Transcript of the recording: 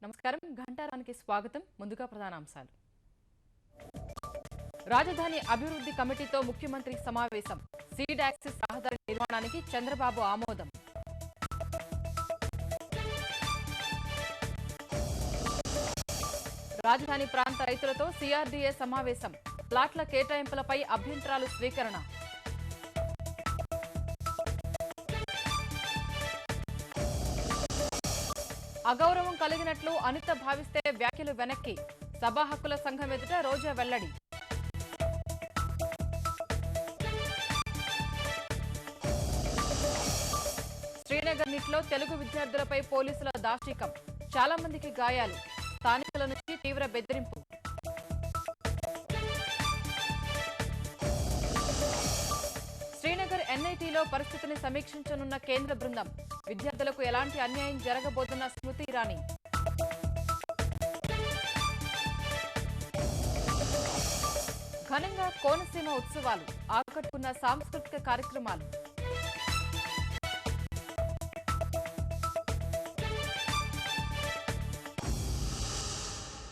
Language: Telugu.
నమస్కారం ఘంటారానికి స్వాగతం ముందుగా ప్రధానాంశాలు రాజధాని అభివృద్ధి కమిటీతో ముఖ్యమంత్రి సమావేశం సీడ్ యాక్సిస్ రహదారి నిర్మాణానికి చంద్రబాబు ఆమోదం రాజధాని ప్రాంత రైతులతో సిఆర్డీఏ సమావేశం ప్లాట్ల కేటాయింపులపై అభ్యంతరాలు స్వీకరణ అగౌరవం కలిగినట్లు అనిత భావిస్తే వ్యాఖ్యలు వెనక్కి సభా హక్కుల సంఘం ఎదుట రోజా వెల్లడి శ్రీనగర్ నిట్లో తెలుగు విద్యార్థులపై పోలీసుల దాష్టికం చాలా మందికి గాయాలు స్థానికుల నుంచి తీవ్ర బెదిరింపు శ్రీనగర్ ఎన్ఐటీలో పరిస్థితిని సమీక్షించనున్న కేంద్ర బృందం విద్యార్థులకు ఎలాంటి అన్యాయం జరగబోతున్న స్మృతి ఇరానీ ఘనంగా కోనసీమ ఉత్సవాలు ఆకట్టుకున్న సాంస్కృతిక కార్యక్రమాలు